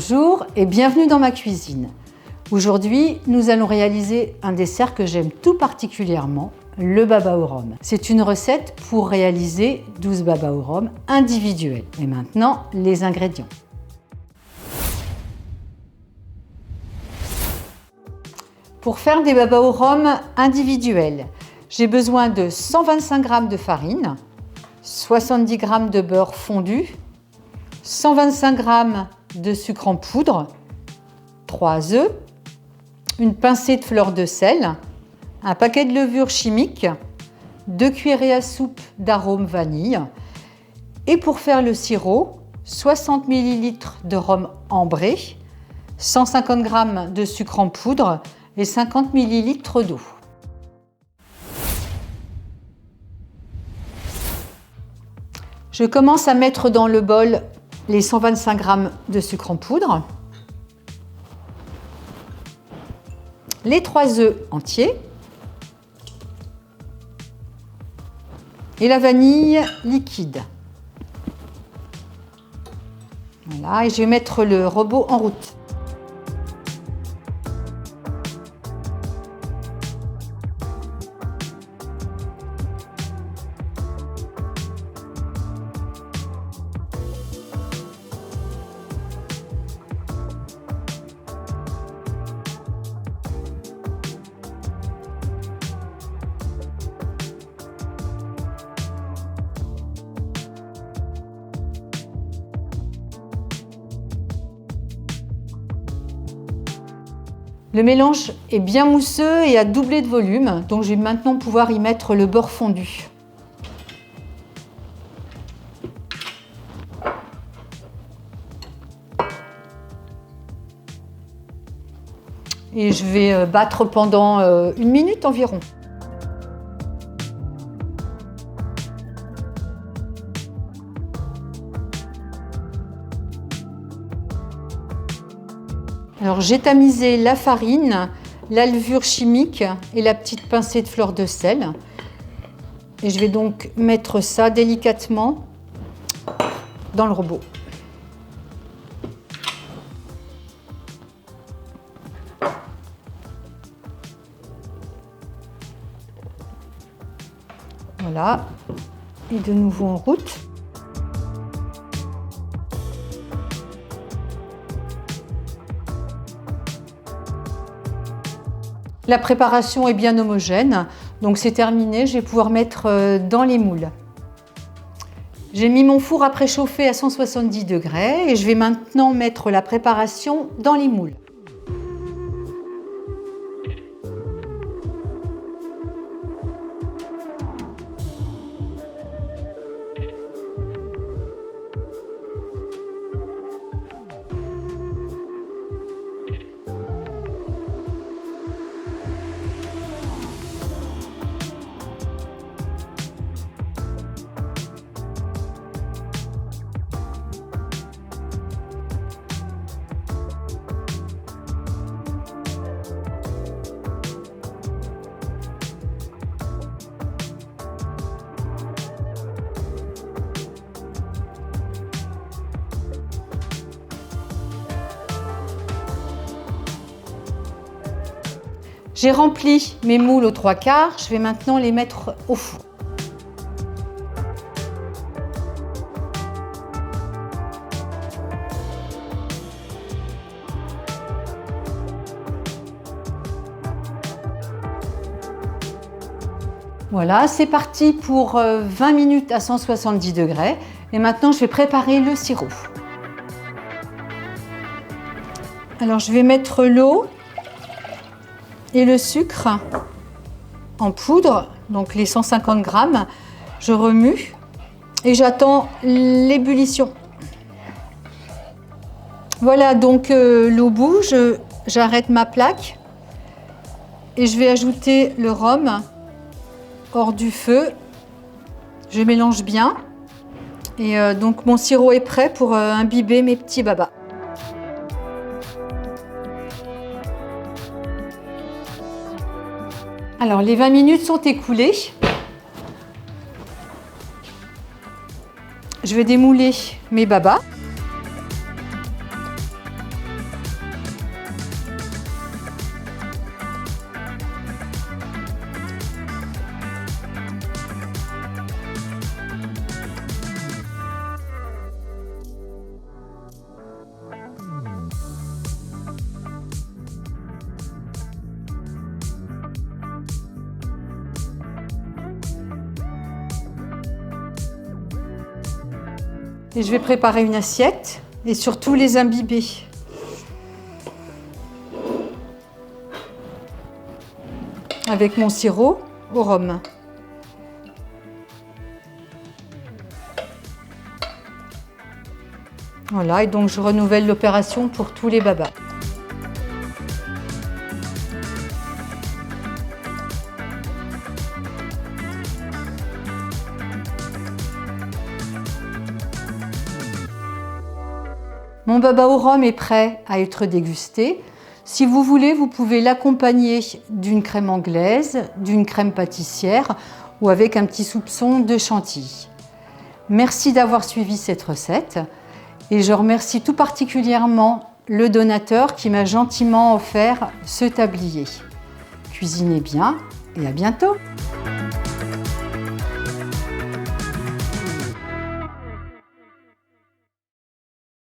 Bonjour et bienvenue dans ma cuisine. Aujourd'hui, nous allons réaliser un dessert que j'aime tout particulièrement, le baba au rhum. C'est une recette pour réaliser 12 babas au rhum individuels. Et maintenant, les ingrédients. Pour faire des babas au rhum individuels, j'ai besoin de 125 g de farine, 70 g de beurre fondu, 125 g de sucre en poudre, 3 œufs, une pincée de fleur de sel, un paquet de levure chimique, 2 cuillerées à soupe d'arôme vanille et pour faire le sirop, 60 ml de rhum ambré, 150 g de sucre en poudre et 50 ml d'eau. Je commence à mettre dans le bol les 125 g de sucre en poudre, les 3 œufs entiers et la vanille liquide. Voilà, et je vais mettre le robot en route. Le mélange est bien mousseux et a doublé de volume, donc je vais maintenant pouvoir y mettre le beurre fondu. Et je vais battre pendant 1 minute environ. Alors j'ai tamisé la farine, la levure chimique et la petite pincée de fleur de sel. Et je vais donc mettre ça délicatement dans le robot. Voilà, et de nouveau en route. La préparation est bien homogène, donc c'est terminé, je vais pouvoir mettre dans les moules. J'ai mis mon four à préchauffer à 170 degrés et je vais maintenant mettre la préparation dans les moules. J'ai rempli mes moules aux 3/4, je vais maintenant les mettre au four. Voilà, c'est parti pour 20 minutes à 170 degrés. Et maintenant, je vais préparer le sirop. Alors, je vais mettre l'eau et le sucre en poudre, donc les 150 g. Je remue et j'attends l'ébullition. Voilà, donc l'eau bouge, j'arrête ma plaque et je vais ajouter le rhum hors du feu. Je mélange bien et donc mon sirop est prêt pour imbiber mes petits babas. Alors les 20 minutes sont écoulées. Je vais démouler mes babas. Et je vais préparer une assiette et surtout les imbiber. Avec mon sirop au rhum. Voilà, et donc je renouvelle l'opération pour tous les babas. Mon baba au rhum est prêt à être dégusté. Si vous voulez, vous pouvez l'accompagner d'une crème anglaise, d'une crème pâtissière ou avec un petit soupçon de chantilly. Merci d'avoir suivi cette recette et je remercie tout particulièrement le donateur qui m'a gentiment offert ce tablier. Cuisinez bien et à bientôt!